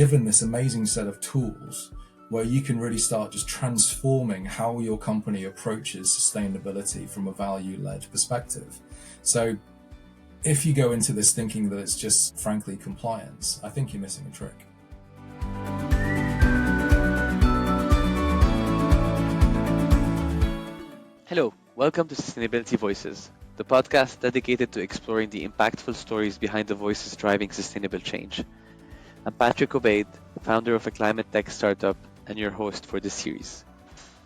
given this amazing set of tools where you can really start just transforming how your company approaches sustainability from a value-led perspective. So if you go into this thinking that it's just, frankly, compliance, I think you're missing a trick. Hello, welcome to Sustainability Voices, the podcast dedicated to exploring the impactful stories behind the voices driving sustainable change. I'm Patrick Obaid, founder of a climate tech startup and your host for this series.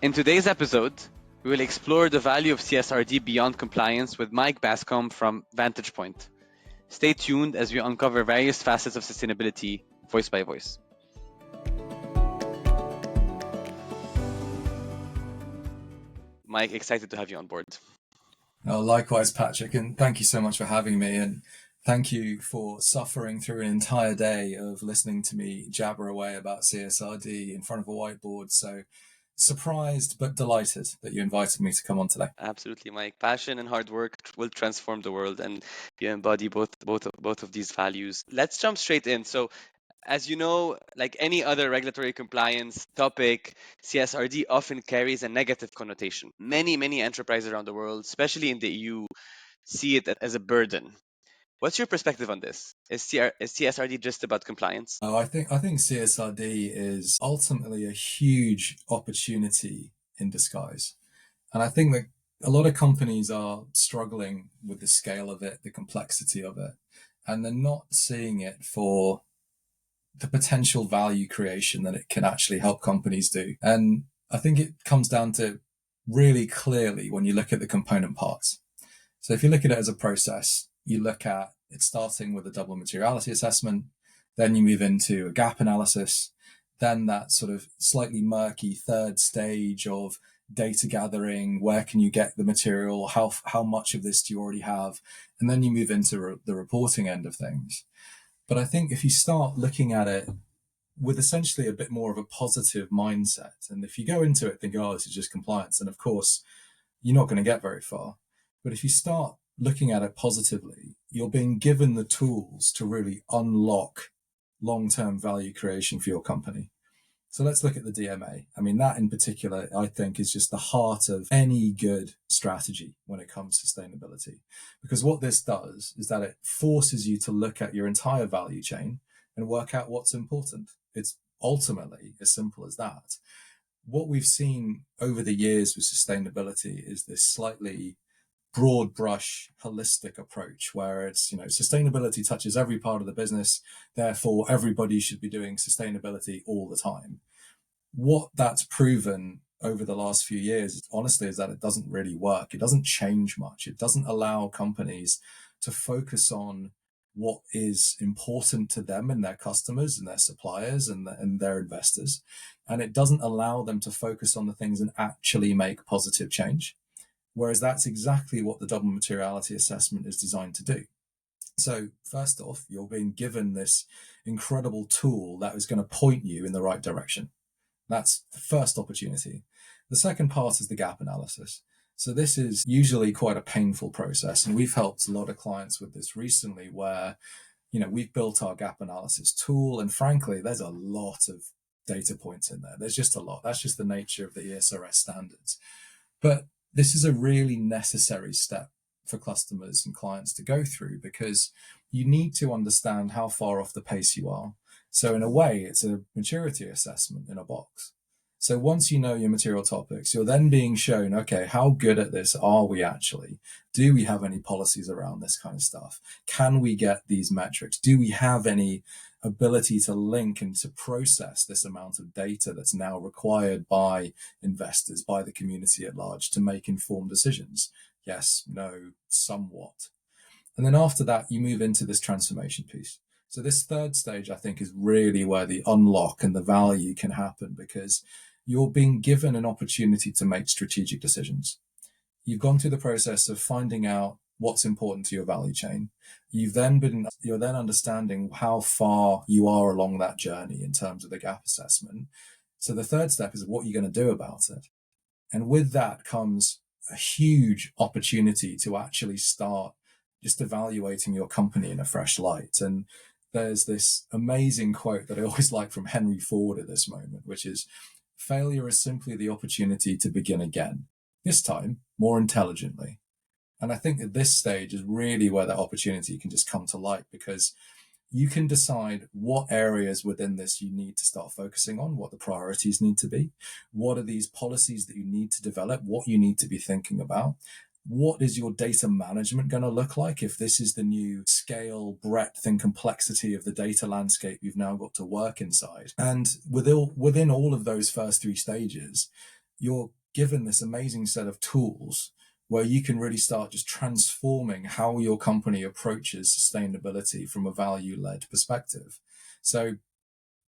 In today's episode, we will explore the value of CSRD beyond compliance with Mike Bascom from Vantage Point. Stay tuned as we uncover various facets of sustainability, voice by voice. Mike, excited to have you on board. Oh, likewise, Patrick, and thank you so much for having me. And thank you for suffering through an entire day of listening to me jabber away about CSRD in front of a whiteboard. So surprised but delighted that you invited me to come on today. Absolutely, Mike. Passion and hard work will transform the world, and you embody both of these values. Let's jump straight in. So, as you know, like any other regulatory compliance topic, CSRD often carries a negative connotation. Many enterprises around the world, especially in the EU, see it as a burden. What's your perspective on this? Is CSRD just about compliance? Oh, I think CSRD is ultimately a huge opportunity in disguise. And I think that a lot of companies are struggling with the scale of it, the complexity of it, and they're not seeing it for the potential value creation that it can actually help companies do. And I think it comes down to really clearly when you look at the component parts. So if you look at it as a process, you look at it starting with a double materiality assessment, then you move into a gap analysis, then that sort of slightly murky third stage of data gathering, where can you get the material, how much of this do you already have, and then you move into the reporting end of things. But I think if you start looking at it with essentially a bit more of a positive mindset, and if you go into it thinking, oh, this is just compliance, and of course, you're not going to get very far. But if you start looking at it positively, you're being given the tools to really unlock long-term value creation for your company. So let's look at the DMA. I mean, that in particular, I think, is just the heart of any good strategy when it comes to sustainability. Because what this does is that it forces you to look at your entire value chain and work out what's important. It's ultimately as simple as that. What we've seen over the years with sustainability is this slightly broad brush, holistic approach where it's, sustainability touches every part of the business. Therefore, everybody should be doing sustainability all the time. What that's proven over the last few years, honestly, is that it doesn't really work. It doesn't change much. It doesn't allow companies to focus on what is important to them and their customers and their suppliers and their investors. And it doesn't allow them to focus on the things that actually make positive change. Whereas that's exactly what the double materiality assessment is designed to do. So first off, you're being given this incredible tool that is going to point you in the right direction. That's the first opportunity. The second part is the gap analysis. So this is usually quite a painful process. And we've helped a lot of clients with this recently where, we've built our gap analysis tool. And frankly, there's a lot of data points in there. There's just a lot. That's just the nature of the ESRS standards. But this is a really necessary step for customers and clients to go through because you need to understand how far off the pace you are. So in a way, it's a maturity assessment in a box. So once you know your material topics, you're then being shown, okay, how good at this are we actually? Do we have any policies around this kind of stuff? Can we get these metrics? Do we have any ability to link and to process this amount of data that's now required by investors, by the community at large to make informed decisions? Yes, no, somewhat. And then after that, you move into this transformation piece. So this third stage, I think, is really where the unlock and the value can happen because you're being given an opportunity to make strategic decisions. You've gone through the process of finding out what's important to your value chain. You're then understanding how far you are along that journey in terms of the gap assessment. So the third step is what you're going to do about it. And with that comes a huge opportunity to actually start just evaluating your company in a fresh light. And there's this amazing quote that I always like from Henry Ford at this moment, which is, failure is simply the opportunity to begin again, this time more intelligently. And I think at this stage is really where that opportunity can just come to light, because you can decide what areas within this you need to start focusing on, what the priorities need to be, what are these policies that you need to develop, what you need to be thinking about. What is your data management going to look like if this is the new scale, breadth, and complexity of the data landscape you've now got to work inside? And within all of those first three stages, you're given this amazing set of tools where you can really start just transforming how your company approaches sustainability from a value-led perspective. So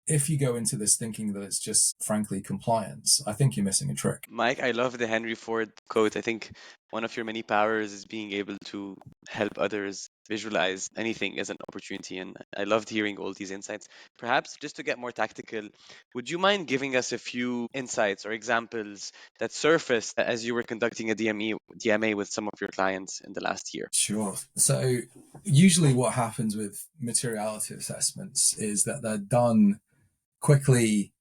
if you go into this thinking that it's just, frankly, compliance, I think you're missing a trick. Mike, I love the Henry Ford quote. I think one of your many powers is being able to help others visualize anything as an opportunity. And I loved hearing all these insights. Perhaps just to get more tactical, would you mind giving us a few insights or examples that surfaced as you were conducting a DMA with some of your clients in the last year? Sure. So usually what happens with materiality assessments is that they're done quickly,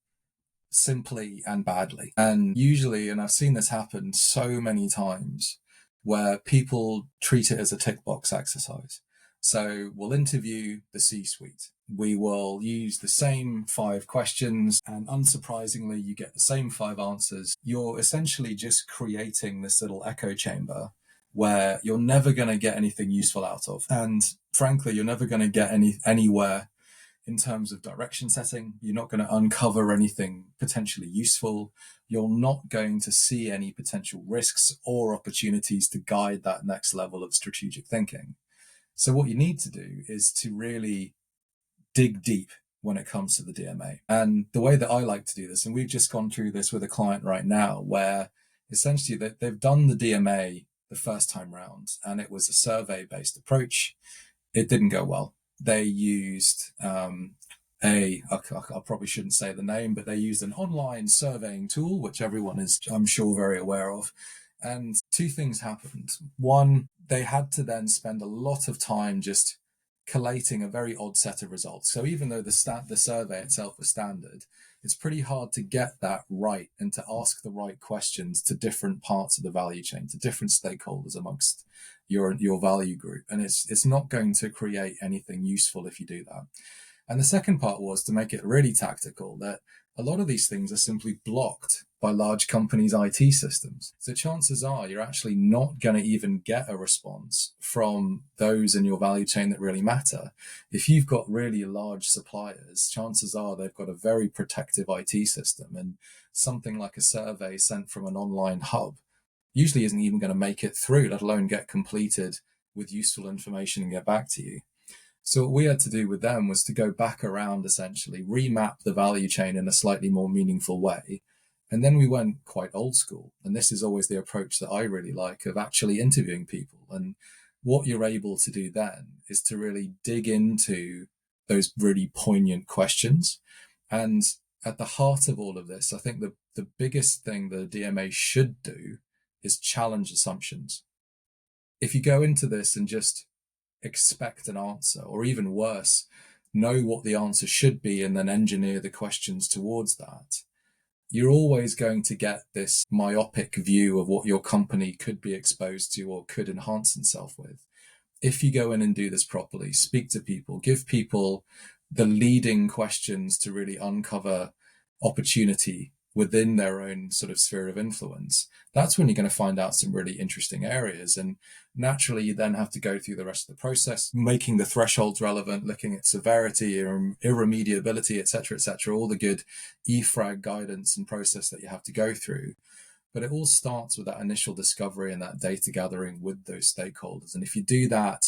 simply, and badly. And usually, and I've seen this happen so many times, where people treat it as a tick box exercise. So we'll interview the C-suite. We will use the same 5 questions, and unsurprisingly, you get the same 5 answers. You're essentially just creating this little echo chamber where you're never going to get anything useful out of. And frankly, you're never going to get anywhere in terms of direction setting. You're not going to uncover anything potentially useful. You're not going to see any potential risks or opportunities to guide that next level of strategic thinking. So what you need to do is to really dig deep when it comes to the DMA. And the way that I like to do this, and we've just gone through this with a client right now, where essentially they've done the DMA the first time round, and it was a survey-based approach. It didn't go well. They used I probably shouldn't say the name, but they used an online surveying tool, which everyone is, I'm sure, very aware of. And 2 things happened. One, they had to then spend a lot of time just collating a very odd set of results. So even though the survey itself was standard, it's pretty hard to get that right and to ask the right questions to different parts of the value chain, to different stakeholders amongst your value group. And it's not going to create anything useful if you do that. And the second part was to make it really tactical, that a lot of these things are simply blocked by large companies' IT systems. So chances are you're actually not going to even get a response from those in your value chain that really matter. If you've got really large suppliers, chances are they've got a very protective IT system, and something like a survey sent from an online hub usually isn't even going to make it through, let alone get completed with useful information and get back to you. So what we had to do with them was to go back around, essentially remap the value chain in a slightly more meaningful way. And then we went quite old school. And this is always the approach that I really like, of actually interviewing people. And what you're able to do then is to really dig into those really poignant questions. And at the heart of all of this, I think the biggest thing the DMA should do is challenge assumptions. If you go into this and just expect an answer, or even worse, know what the answer should be and then engineer the questions towards that, you're always going to get this myopic view of what your company could be exposed to or could enhance itself with. If you go in and do this properly, speak to people, give people the leading questions to really uncover opportunity within their own sort of sphere of influence, that's when you're going to find out some really interesting areas. And naturally, you then have to go through the rest of the process, making the thresholds relevant, looking at severity, irremediability, etc., all the good EFRAG guidance and process that you have to go through. But it all starts with that initial discovery and that data gathering with those stakeholders. And if you do that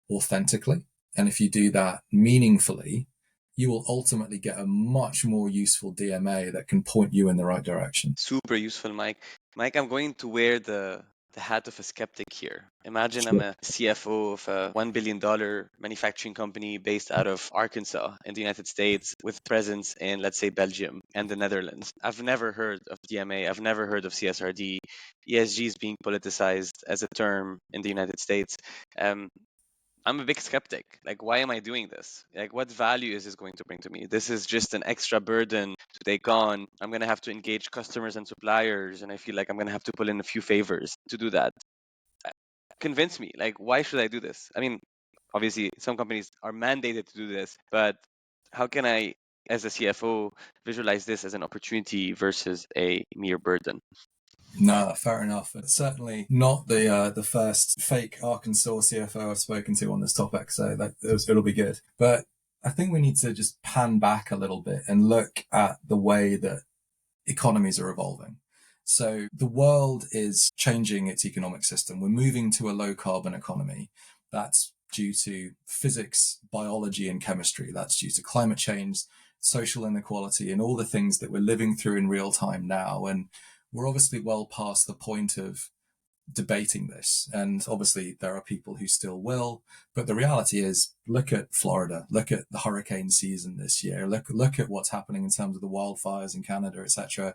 authentically, and if you do that meaningfully, you will ultimately get a much more useful DMA that can point you in the right direction. Super useful, Mike. Mike, I'm going to wear the hat of a skeptic here. Imagine I'm Sure. a CFO of a $1 billion manufacturing company based out of Arkansas in the United States with presence in, let's say, Belgium and the Netherlands. I've never heard of DMA. I've never heard of CSRD. ESG is being politicized as a term in the United States. Um, I'm a big skeptic. Like, why am I doing this? Like, what value is this going to bring to me? This is just an extra burden to take on. I'm going to have to engage customers and suppliers, and I feel like I'm going to have to pull in a few favors to do that. Convince me. Like, why should I do this? I mean, obviously, some companies are mandated to do this, but how can I, as a CFO, visualize this as an opportunity versus a mere burden? No, fair enough. It's certainly not the first fake Arkansas CFO I've spoken to on this topic, so it'll be good. But I think we need to just pan back a little bit and look at the way that economies are evolving. So the world is changing its economic system. We're moving to a low carbon economy. That's due to physics, biology, and chemistry. That's due to climate change, social inequality, and all the things that we're living through in real time now. And we're obviously well past the point of debating this. And obviously, there are people who still will. But the reality is, look at Florida, look at the hurricane season this year, look at what's happening in terms of the wildfires in Canada, etc.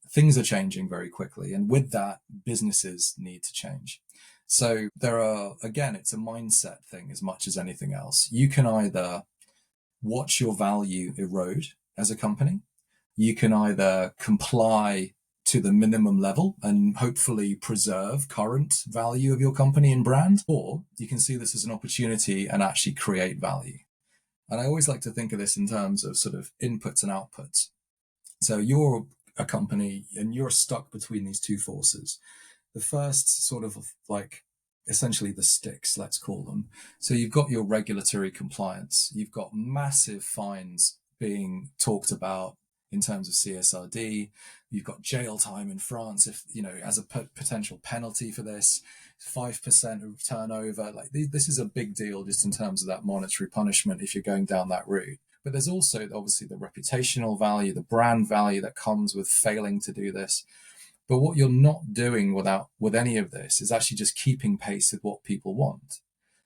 Things are changing very quickly. And with that, businesses need to change. So there are, again, it's a mindset thing as much as anything else. You can either watch your value erode as a company, you can either comply to the minimum level and hopefully preserve current value of your company and brand, or you can see this as an opportunity and actually create value. And I always like to think of this in terms of sort of inputs and outputs. So you're a company and you're stuck between these two forces. The first sort of like essentially the sticks, let's call them. So you've got your regulatory compliance, you've got massive fines being talked about in terms of CSRD. You've got jail time in France, if you know, as a potential penalty for this, 5% of turnover. Like this is a big deal just in terms of that monetary punishment if you're going down that route. But there's also obviously the reputational value, the brand value that comes with failing to do this. But what you're not doing with any of this is actually just keeping pace with what people want.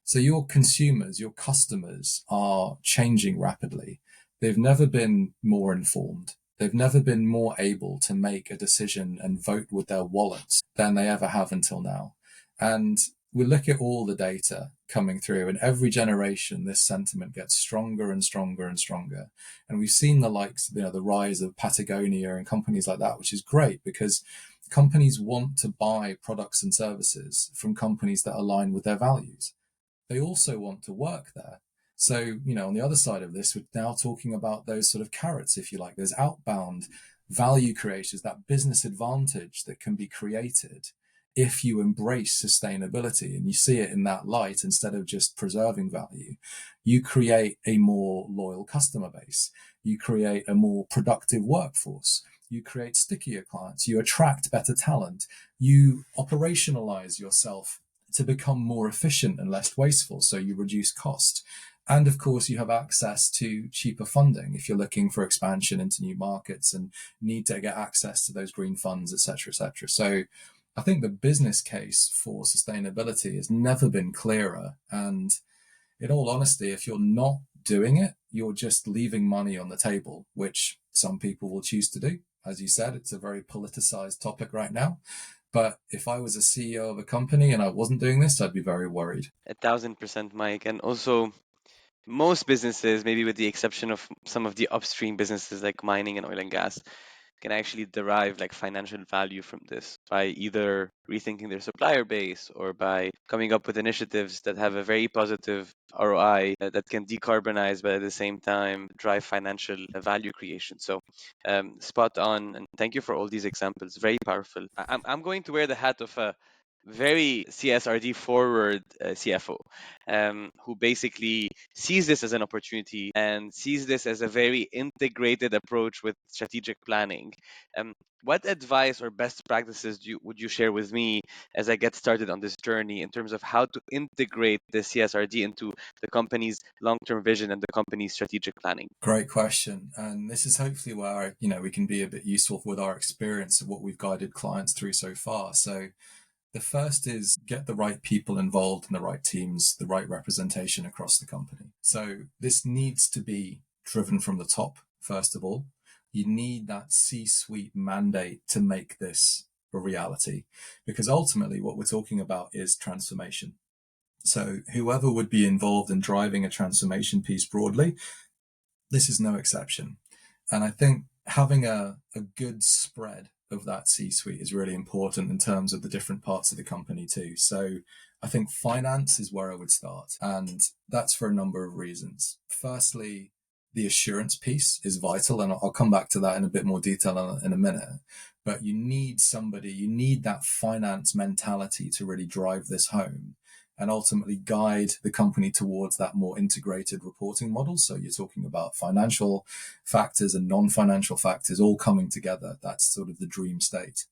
So your consumers, your customers are changing rapidly. They've never been more informed. They've never been more able to make a decision and vote with their wallets than they ever have until now. And we look at all the data coming through, and every generation, this sentiment gets stronger and stronger and stronger. And we've seen the likes, the rise of Patagonia and companies like that, which is great because companies want to buy products and services from companies that align with their values. They also want to work there. So, on the other side of this, we're now talking about those sort of carrots, if you like, those outbound value creators, that business advantage that can be created if you embrace sustainability and you see it in that light instead of just preserving value. You create a more loyal customer base. You create a more productive workforce. You create stickier clients. You attract better talent. You operationalize yourself to become more efficient and less wasteful, so you reduce cost. And of course, you have access to cheaper funding if you're looking for expansion into new markets and need to get access to those green funds, et cetera, et cetera. So I think the business case for sustainability has never been clearer. And in all honesty, if you're not doing it, you're just leaving money on the table, which some people will choose to do. As you said, it's a very politicized topic right now. But if I was a CEO of a company and I wasn't doing this, I'd be very worried. 1,000%, Mike. And also, most businesses, maybe with the exception of some of the upstream businesses like mining and oil and gas, can actually derive like financial value from this by either rethinking their supplier base or by coming up with initiatives that have a very positive ROI that can decarbonize, but at the same time drive financial value creation. So spot on, and thank you for all these examples. Very powerful. I'm going to wear the hat of a very CSRD forward CFO who basically sees this as an opportunity and sees this as a very integrated approach with strategic planning. What advice or best practices would you share with me as I get started on this journey in terms of how to integrate the CSRD into the company's long-term vision and the company's strategic planning? Great question. And this is hopefully where, we can be a bit useful with our experience of what we've guided clients through so far. So the first is get the right people involved in the right teams, the right representation across the company. So this needs to be driven from the top, first of all. You need that C-suite mandate to make this a reality, because ultimately what we're talking about is transformation. So whoever would be involved in driving a transformation piece broadly, this is no exception. And I think having a good spread of that C suite is really important in terms of the different parts of the company too. So I think finance is where I would start. And that's for a number of reasons. Firstly, the assurance piece is vital. And I'll come back to that in a bit more detail in a minute. But you need somebody, you need that finance mentality to really drive this home and ultimately guide the company towards that more integrated reporting model. So you're talking about financial factors and non-financial factors all coming together. That's sort of the dream state.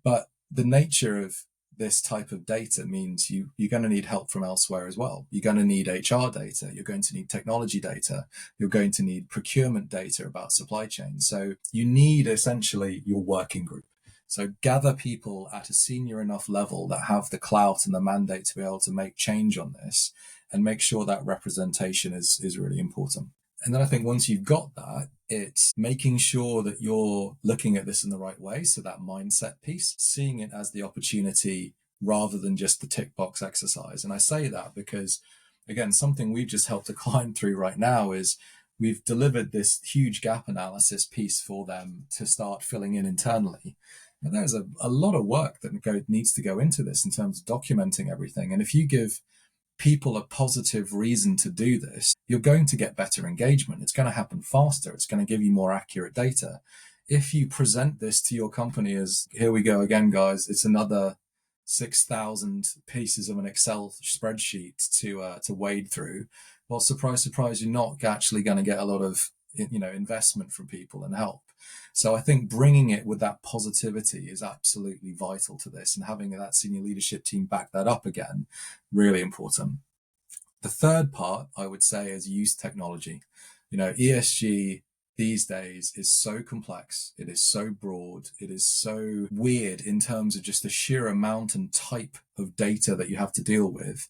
But the nature of this type of data means you're going to need help from elsewhere as well. You're going to need HR data. You're going to need technology data. You're going to need procurement data about supply chain. So you need essentially your working group. So gather people at a senior enough level that have the clout and the mandate to be able to make change on this and make sure that representation is really important. And then I think once you've got that, it's making sure that you're looking at this in the right way. So that mindset piece, seeing it as the opportunity rather than just the tick box exercise. And I say that because, again, something we've just helped a client through right now is we've delivered this huge gap analysis piece for them to start filling in internally. And there's a lot of work that needs to go into this in terms of documenting everything. And if you give people a positive reason to do this, you're going to get better engagement. It's going to happen faster. It's going to give you more accurate data. If you present this to your company as, here we go again, guys, it's another 6,000 pieces of an Excel spreadsheet to wade through, well, surprise, surprise, you're not actually going to get a lot of investment from people and help. So I think bringing it with that positivity is absolutely vital to this, and having that senior leadership team back that up again, really important. The third part I would say is use technology. ESG these days is so complex. It is so broad. It is so weird in terms of just the sheer amount and type of data that you have to deal with.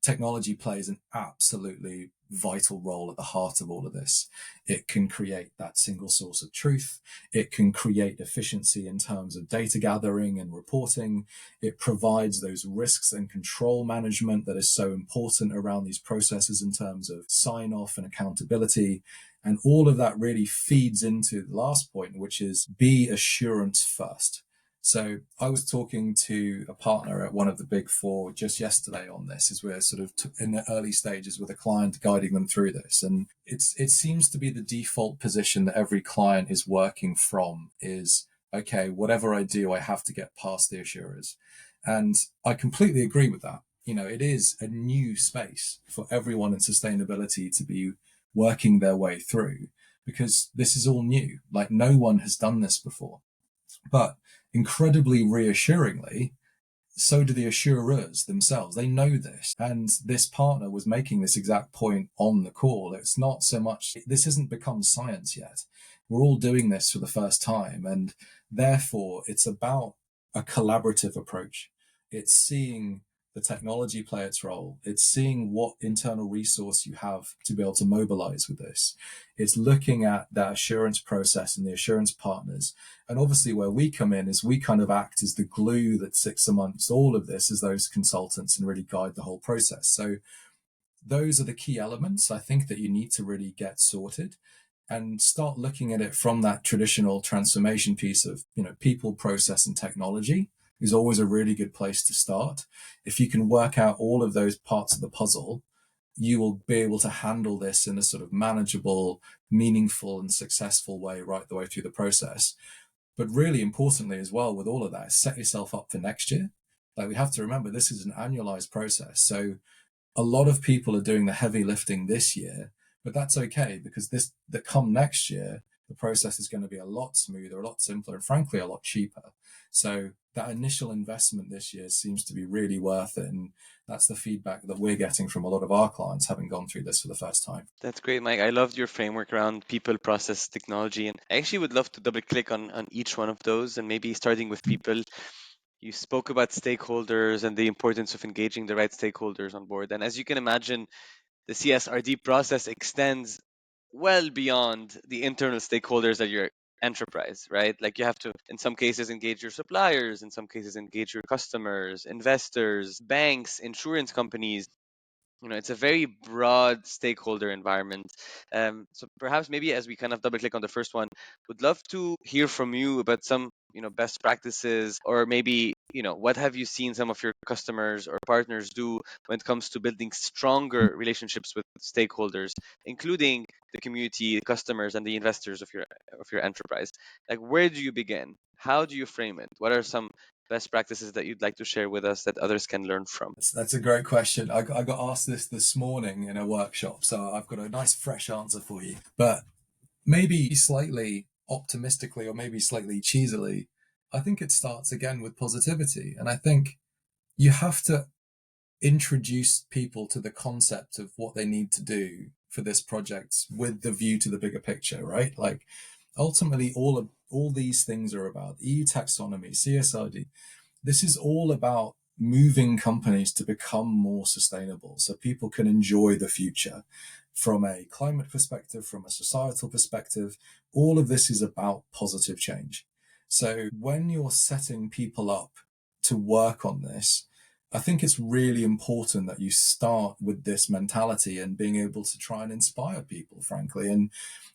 Technology plays an absolutely vital role at the heart of all of this. It can create that single source of truth. It can create efficiency in terms of data gathering and reporting. It provides those risks and control management that is so important around these processes in terms of sign off and accountability. And all of that really feeds into the last point, which is be assurance first. So I was talking to a partner at one of the big four just yesterday on this, as we're sort of in the early stages with a client guiding them through this. And it seems to be the default position that every client is working from is, okay, whatever I do, I have to get past the assurers. And I completely agree with that. It is a new space for everyone in sustainability to be working their way through, because this is all new. Like, no one has done this before. But incredibly reassuringly, so do the assurers themselves. They know this. And this partner was making this exact point on the call. It's not so much, this hasn't become science yet. We're all doing this for the first time. And therefore, it's about a collaborative approach. It's seeing the technology play its role. It's seeing what internal resource you have to be able to mobilize with this. It's looking at that assurance process and the assurance partners. And obviously where we come in is we kind of act as the glue that sits amongst all of this as those consultants and really guide the whole process. So those are the key elements I think that you need to really get sorted and start looking at it from that traditional transformation piece of, people, process, and technology is always a really good place to start. If you can work out all of those parts of the puzzle, you will be able to handle this in a sort of manageable, meaningful, and successful way right the way through the process. But really importantly as well with all of that, set yourself up for next year. Like, we have to remember, this is an annualized process. So a lot of people are doing the heavy lifting this year, but that's okay, because that come next year, the process is going to be a lot smoother, a lot simpler, and frankly, a lot cheaper. So that initial investment this year seems to be really worth it. And that's the feedback that we're getting from a lot of our clients having gone through this for the first time. That's great, Mike. I loved your framework around people, process, technology. And I actually would love to double click on each one of those, and maybe starting with people. You spoke about stakeholders and the importance of engaging the right stakeholders on board. And as you can imagine, the CSRD process extends well beyond the internal stakeholders that you're enterprise, right? Like you have to, in some cases, engage your suppliers, in some cases, engage your customers, investors, banks, insurance companies. It's a very broad stakeholder environment. So perhaps maybe as we kind of double click on the first one, would love to hear from you about some, best practices, or maybe, what have you seen some of your customers or partners do when it comes to building stronger relationships with stakeholders, including the community, the customers, and the investors of your enterprise. Like, where do you begin? How do you frame it? What are some best practices that you'd like to share with us that others can learn from? That's a great question. I got asked this morning in a workshop, so I've got a nice fresh answer for you. But maybe slightly optimistically or maybe slightly cheesily, I think it starts again with positivity. And I think you have to introduce people to the concept of what they need to do for this project with the view to the bigger picture, right? Like ultimately all these things are about EU taxonomy, CSRD. This is all about moving companies to become more sustainable so people can enjoy the future from a climate perspective, from a societal perspective. All of this is about positive change. So when you're setting people up to work on this, I think it's really important that you start with this mentality and being able to try and inspire people, frankly. And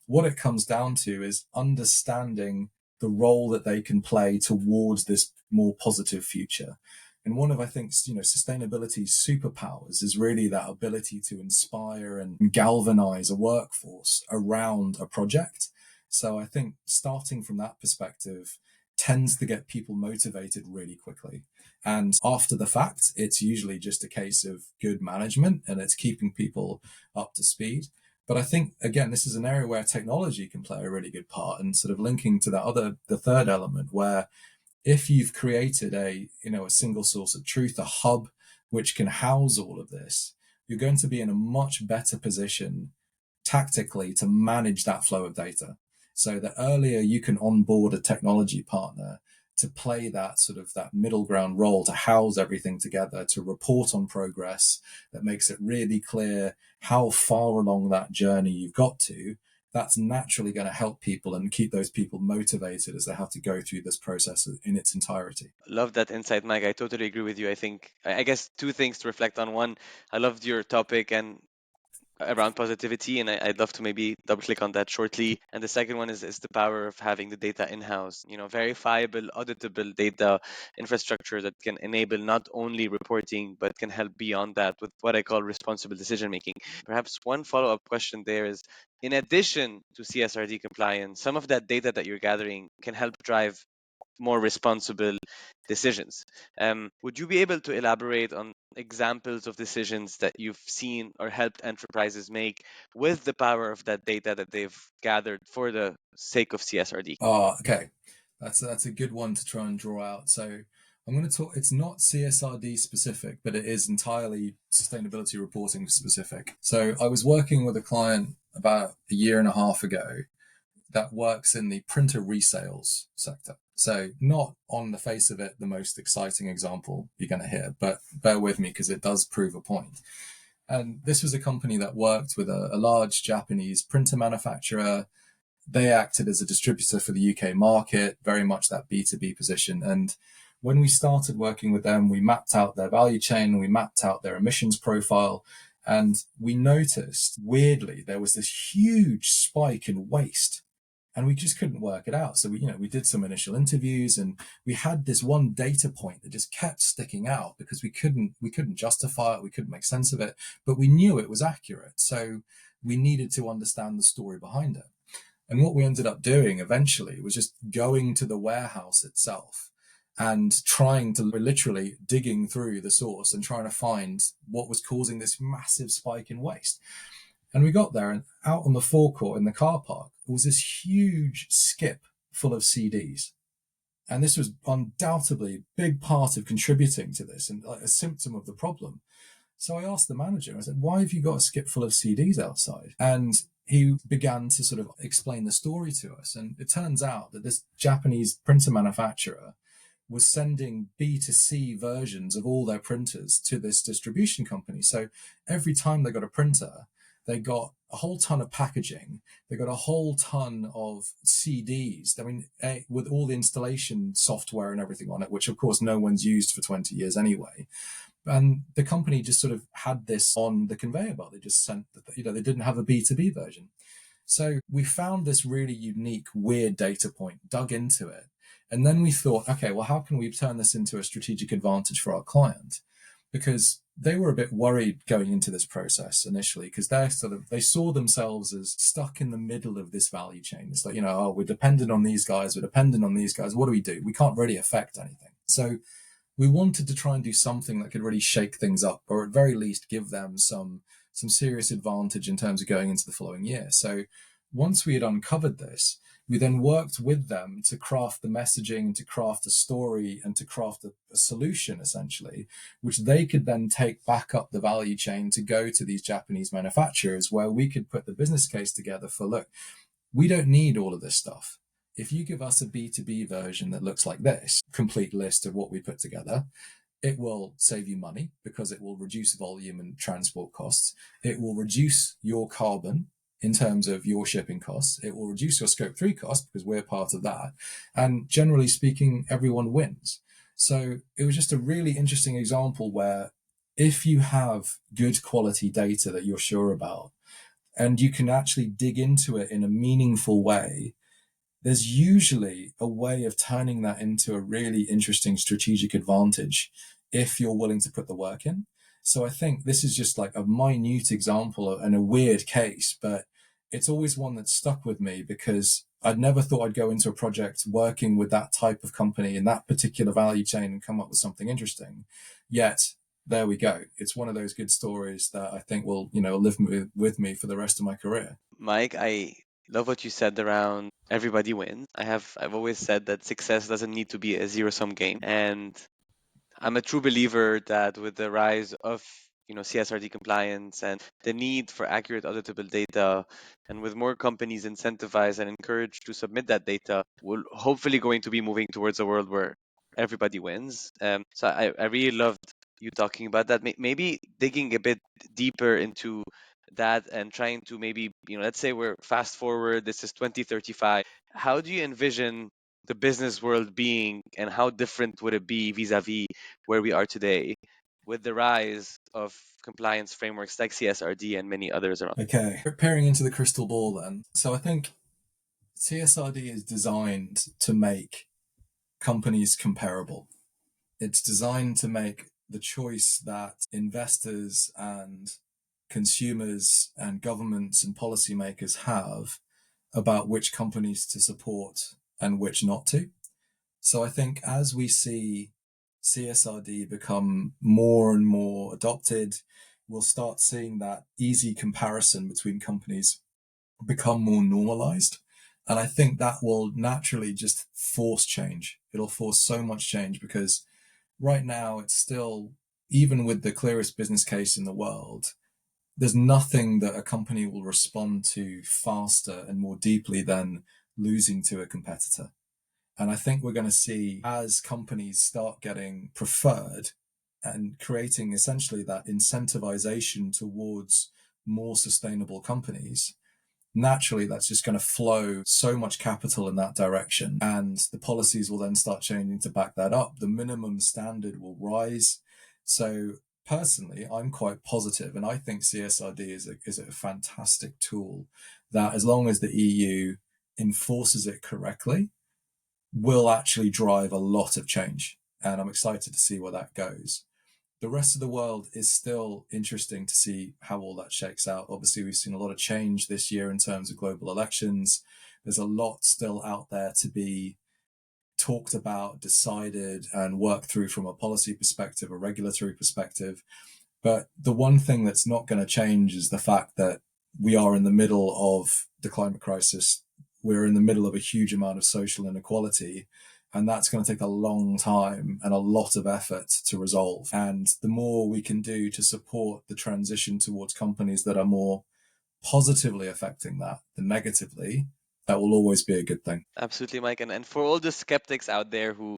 what it comes down to is understanding the role that they can play towards this more positive future. And one of, I think, sustainability's superpowers is really that ability to inspire and galvanize a workforce around a project. So I think starting from that perspective tends to get people motivated really quickly. And after the fact, it's usually just a case of good management and it's keeping people up to speed. But I think, again, this is an area where technology can play a really good part, and sort of linking to the third element, where if you've created a single source of truth, a hub which can house all of this, you're going to be in a much better position tactically to manage that flow of data. So the earlier you can onboard a technology partner to play that sort of that middle ground role, to house everything together, to report on progress, that makes it really clear how far along that journey you've got to, that's naturally going to help people and keep those people motivated as they have to go through this process in its entirety. Love that insight, Mike. I totally agree with you. I think, I guess, two things to reflect on. One, I loved your topic and around positivity, and I'd love to maybe double click on that shortly. And the second one is the power of having the data in-house, verifiable, auditable data infrastructure that can enable not only reporting, but can help beyond that with what I call responsible decision making. Perhaps one follow-up question there is, in addition to CSRD compliance, some of that data that you're gathering can help drive more responsible decisions. Would you be able to elaborate on examples of decisions that you've seen or helped enterprises make with the power of that data that they've gathered for the sake of CSRD? Oh, okay. That's a good one to try and draw out. So I'm going to talk, it's not CSRD specific, but it is entirely sustainability reporting specific. So I was working with a client about a year and a half ago that works in the printer resales sector. So not on the face of it the most exciting example you're going to hear, but bear with me because it does prove a point. And this was a company that worked with a large Japanese printer manufacturer. They acted as a distributor for the UK market, very much that B2B position. And when we started working with them, we mapped out their value chain, we mapped out their emissions profile, and we noticed, weirdly, there was this huge spike in waste and we just couldn't work it out. So we did some initial interviews and we had this one data point that just kept sticking out because we couldn't justify it, we couldn't make sense of it, but we knew it was accurate. So we needed to understand the story behind it. And what we ended up doing eventually was just going to the warehouse itself and trying to literally digging through the source and trying to find what was causing this massive spike in waste. And we got there, and out on the forecourt in the car park was this huge skip full of CDs. And this was undoubtedly a big part of contributing to this and like a symptom of the problem. So I asked the manager, I said, why have you got a skip full of CDs outside? And he began to sort of explain the story to us. And it turns out that this Japanese printer manufacturer was sending B2C versions of all their printers to this distribution company. So every time they got a printer, They got a whole ton of packaging. They got a whole ton of CDs. I mean, with all the installation software and everything on it, which of course no one's used for 20 years anyway. And the company just sort of had this on the conveyor belt. They just sent, they didn't have a B2B version. So we found this really unique, weird data point, dug into it. And then we thought, okay, well, how can we turn this into a strategic advantage for our client? Because they were a bit worried going into this process initially, because they saw themselves as stuck in the middle of this value chain. It's like, oh, we're dependent on these guys, we're dependent on these guys. What do? We can't really affect anything. So we wanted to try and do something that could really shake things up, or at very least give them some serious advantage in terms of going into the following year. So once we had uncovered this, we then worked with them to craft the messaging, to craft a story, and to craft a solution, essentially, which they could then take back up the value chain to go to these Japanese manufacturers, where we could put the business case together for, look, we don't need all of this stuff. If you give us a B2B version that looks like this, complete list of what we put together, it will save you money because it will reduce volume and transport costs. It will reduce your carbon in terms of your shipping costs. It will reduce your scope 3 costs because we're part of that. And generally speaking, everyone wins. So it was just a really interesting example where if you have good quality data that you're sure about, and you can actually dig into it in a meaningful way, there's usually a way of turning that into a really interesting strategic advantage if you're willing to put the work in. So I think this is just like a minute example and a weird case, but it's always one that's stuck with me because I'd never thought I'd go into a project working with that type of company in that particular value chain and come up with something interesting. Yet there we go. It's one of those good stories that I think will, live with me for the rest of my career. Mike, I love what you said around everybody wins. I've always said that success doesn't need to be a zero-sum game. And I'm a true believer that with the rise of CSRD compliance and the need for accurate auditable data, and with more companies incentivized and encouraged to submit that data, we're hopefully going to be moving towards a world where everybody wins. So I really loved you talking about that. Maybe digging a bit deeper into that and trying to maybe, let's say we're fast forward, this is 2035. How do you envision the business world being, and how different would it be vis-a-vis where we are today with the rise of compliance frameworks like CSRD and many others around? Okay, peering into the crystal ball then. So I think CSRD is designed to make companies comparable. It's designed to make the choice that investors and consumers and governments and policymakers have about which companies to support and which not to. So I think as we see CSRD become more and more adopted, we'll start seeing that easy comparison between companies become more normalized. And I think that will naturally just force change. It'll force so much change because right now it's still, even with the clearest business case in the world, there's nothing that a company will respond to faster and more deeply than losing to a competitor. And I think we're going to see, as companies start getting preferred and creating essentially that incentivization towards more sustainable companies, naturally that's just going to flow so much capital in that direction. And the policies will then start changing to back that up. The minimum standard will rise. So personally, I'm quite positive, and I think CSRD is a fantastic tool that, as long as the EU enforces it correctly, will actually drive a lot of change. And I'm excited to see where that goes. The rest of the world is still interesting to see how all that shakes out. Obviously, we've seen a lot of change this year in terms of global elections. There's a lot still out there to be talked about, decided, and worked through from a policy perspective, a regulatory perspective. But the one thing that's not going to change is the fact that we are in the middle of the climate crisis. We're in the middle of a huge amount of social inequality, and that's going to take a long time and a lot of effort to resolve. And the more we can do to support the transition towards companies that are more positively affecting that than negatively, that will always be a good thing. Absolutely, Mike. And for all the skeptics out there who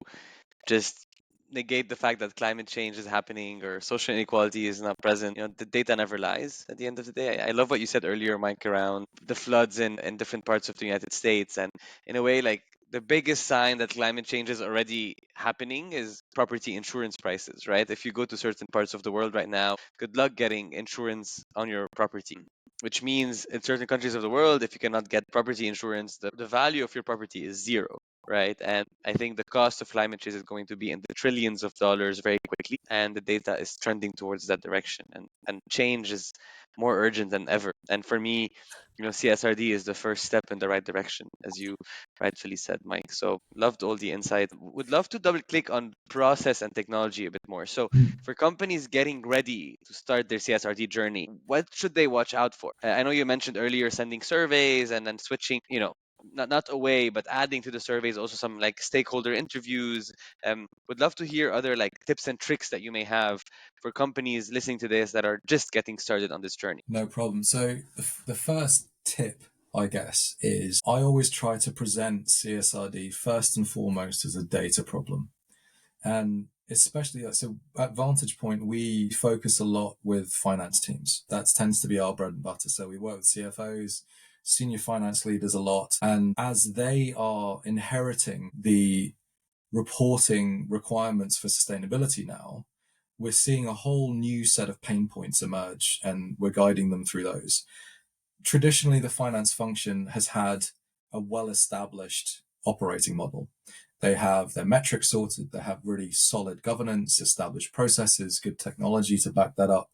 just negate the fact that climate change is happening or social inequality is not present. The data never lies at the end of the day. I love what you said earlier, Mike, around the floods in different parts of the United States. And in a way, like, the biggest sign that climate change is already happening is property insurance prices, right? If you go to certain parts of the world right now, good luck getting insurance on your property. Which means in certain countries of the world, if you cannot get property insurance, the value of your property is zero, right? And I think the cost of climate change is going to be in the trillions of dollars very quickly, and the data is trending towards that direction. And change is more urgent than ever. And for me, CSRD is the first step in the right direction, as you rightfully said, Mike. So loved all the insight. Would love to double click on process and technology a bit more. So for companies getting ready to start their CSRD journey, what should they watch out for? I know you mentioned earlier sending surveys and then switching, not away, but adding to the surveys also some like stakeholder interviews. Would love to hear other like tips and tricks that you may have for companies listening to this that are just getting started on this journey. No problem. So the first tip, I guess, is I always try to present CSRD first and foremost as a data problem. And especially so at Vantage Point, we focus a lot with finance teams. That tends to be our bread and butter. So we work with CFOs, senior finance leaders a lot. And as they are inheriting the reporting requirements for sustainability now, we're seeing a whole new set of pain points emerge, and we're guiding them through those. Traditionally, the finance function has had a well-established operating model. They have their metrics sorted, they have really solid governance, established processes, good technology to back that up.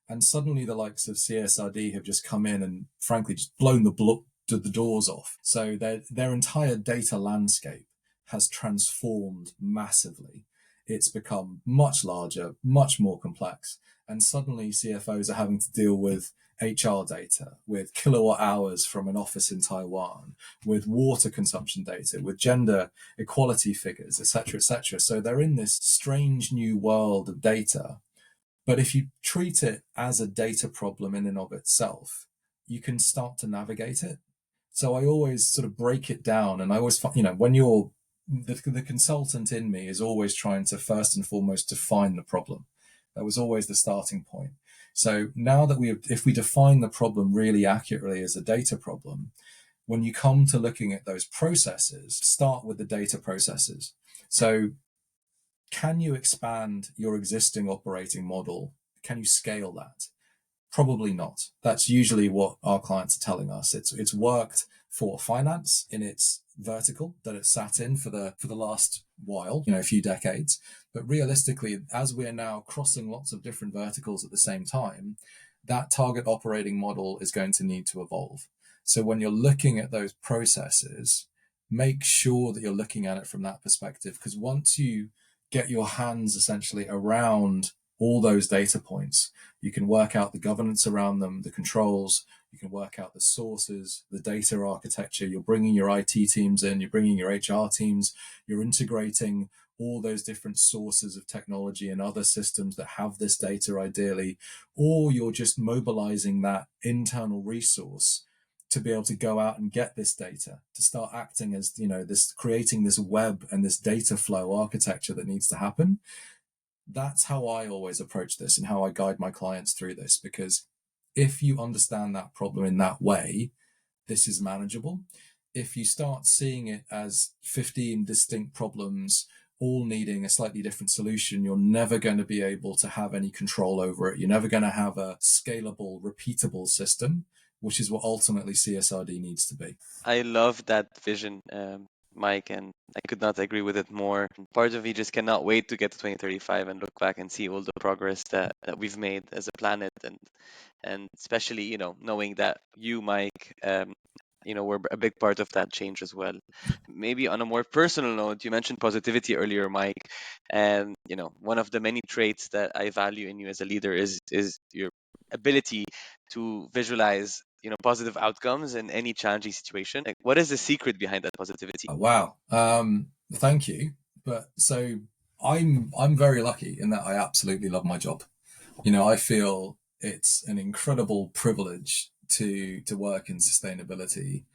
And suddenly the likes of CSRD have just come in and frankly just blown the doors off. So their entire data landscape has transformed massively. It's become much larger, much more complex. And suddenly CFOs are having to deal with HR data, with kilowatt hours from an office in Taiwan, with water consumption data, with gender equality figures, etc., etc. So they're in this strange new world of data. But if you treat it as a data problem in and of itself, you can start to navigate it. So I always sort of break it down, and I always, when you're the consultant in me is always trying to first and foremost define the problem. That was always the starting point. So now that if we define the problem really accurately as a data problem, when you come to looking at those processes, start with the data processes. So can you expand your existing operating model? Can you scale that? Probably not. That's usually what our clients are telling us. It's worked for finance in its vertical that it's sat in for the last while, a few decades. But realistically, as we're now crossing lots of different verticals at the same time, that target operating model is going to need to evolve. So when you're looking at those processes, make sure that you're looking at it from that perspective, because once you get your hands essentially around all those data points, you can work out the governance around them, the controls, you can work out the sources, the data architecture. You're bringing your IT teams in, you're bringing your HR teams, you're integrating all those different sources of technology and other systems that have this data ideally, or you're just mobilizing that internal resource to be able to go out and get this data, to start acting as, this, creating this web and this data flow architecture that needs to happen. That's how I always approach this and how I guide my clients through this, because if you understand that problem in that way, this is manageable. If you start seeing it as 15 distinct problems, all needing a slightly different solution, you're never going to be able to have any control over it. You're never going to have a scalable, repeatable system, which is what ultimately CSRD needs to be. I love that vision, Mike, and I could not agree with it more. Part of me just cannot wait to get to 2035 and look back and see all the progress that we've made as a planet, and especially, knowing that you, Mike, were a big part of that change as well. Maybe on a more personal note, you mentioned positivity earlier, Mike, and one of the many traits that I value in you as a leader is your ability to visualize positive outcomes in any challenging situation. Like, what is the secret behind that positivity? Oh, wow. Thank you. But so I'm very lucky in that I absolutely love my job. I feel it's an incredible privilege to work in sustainability,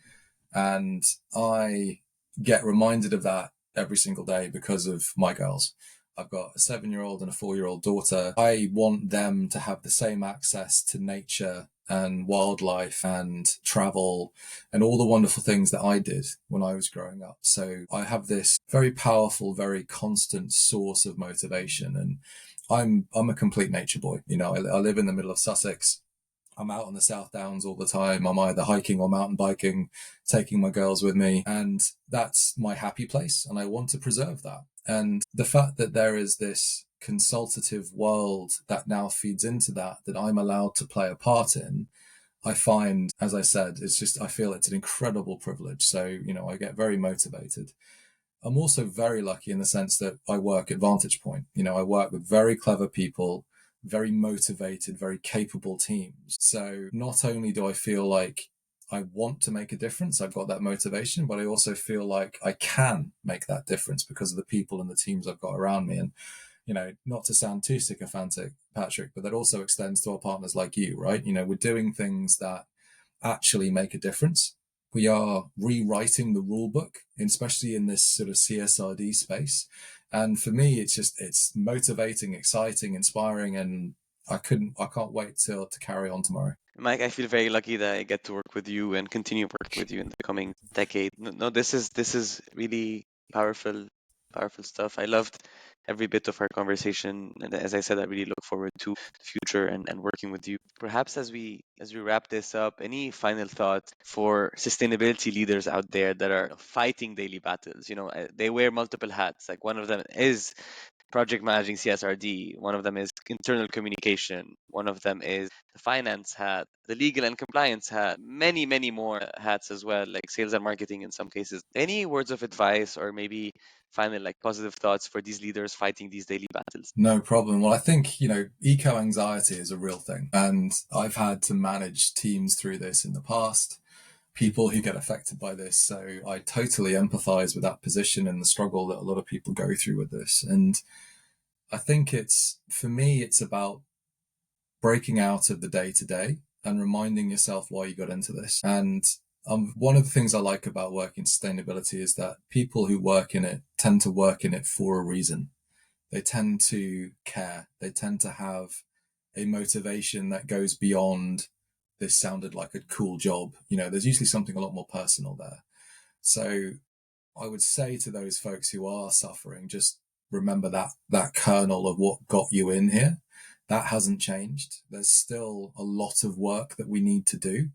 and I get reminded of that every single day because of my girls. I've got a 7-year-old and a 4-year-old daughter. I want them to have the same access to nature and wildlife and travel and all the wonderful things that I did when I was growing up. So I have this very powerful, very constant source of motivation. And I'm a complete nature boy. I live in the middle of Sussex. I'm out on the South Downs all the time. I'm either hiking or mountain biking, taking my girls with me. And that's my happy place. And I want to preserve that. And the fact that there is this consultative world that now feeds into that I'm allowed to play a part in, I find, as I said, I feel it's an incredible privilege. So, I get very motivated. I'm also very lucky in the sense that I work at Vantage Point. I work with very clever people, very motivated, very capable teams. So not only do I feel like I want to make a difference, I've got that motivation, but I also feel like I can make that difference because of the people and the teams I've got around me. And, not to sound too sycophantic, Patrick, but that also extends to our partners like you, right? We're doing things that actually make a difference. We are rewriting the rule book, especially in this sort of CSRD space. And for me, it's motivating, exciting, inspiring, and I can't wait to carry on tomorrow. Mike, I feel very lucky that I get to work with you and continue working with you in the coming decade. No, this is really powerful stuff. I loved every bit of our conversation, and as I said, I really look forward to the future and working with you. Perhaps as we wrap this up, any final thoughts for sustainability leaders out there that are fighting daily battles? They wear multiple hats. Like, one of them is project managing CSRD. One of them is internal communication. One of them is the finance hat, the legal and compliance hat, many, many more hats as well, like sales and marketing in some cases. Any words of advice or maybe final, like, positive thoughts for these leaders fighting these daily battles? No problem. Well, I think, eco anxiety is a real thing. And I've had to manage teams through this in the past, people who get affected by this. So I totally empathize with that position and the struggle that a lot of people go through with this. And I think for me, it's about breaking out of the day to day and reminding yourself why you got into this. And one of the things I like about working in sustainability is that people who work in it tend to work in it for a reason. They tend to care. They tend to have a motivation that goes beyond this sounded like a cool job. There's usually something a lot more personal there. So I would say to those folks who are suffering, just remember that kernel of what got you in here. That hasn't changed. There's still a lot of work that we need to do,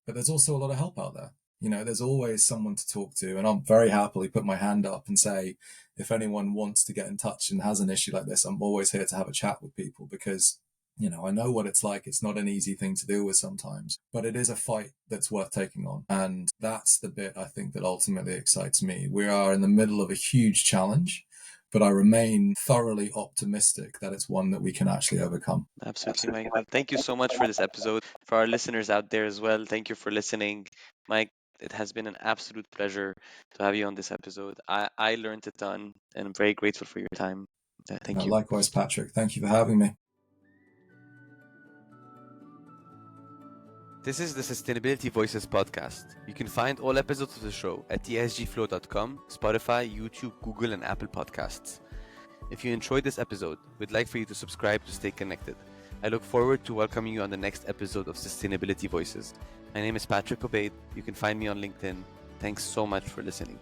but there's also a lot of help out there. There's always someone to talk to, and I'll very happily put my hand up and say, if anyone wants to get in touch and has an issue like this, I'm always here to have a chat with people because, I know what it's like. It's not an easy thing to deal with sometimes, but it is a fight that's worth taking on. And that's the bit I think that ultimately excites me. We are in the middle of a huge challenge, but I remain thoroughly optimistic that it's one that we can actually overcome. Absolutely, Mike. Well, thank you so much for this episode. For our listeners out there as well, thank you for listening. Mike, it has been an absolute pleasure to have you on this episode. I learned a ton and I'm very grateful for your time. Thank you. Likewise, Patrick. Thank you for having me. This is the Sustainability Voices podcast. You can find all episodes of the show at esgflow.com, Spotify, YouTube, Google, and Apple Podcasts. If you enjoyed this episode, we'd like for you to subscribe to stay connected. I look forward to welcoming you on the next episode of Sustainability Voices. My name is Patrick Obaid. You can find me on LinkedIn. Thanks so much for listening.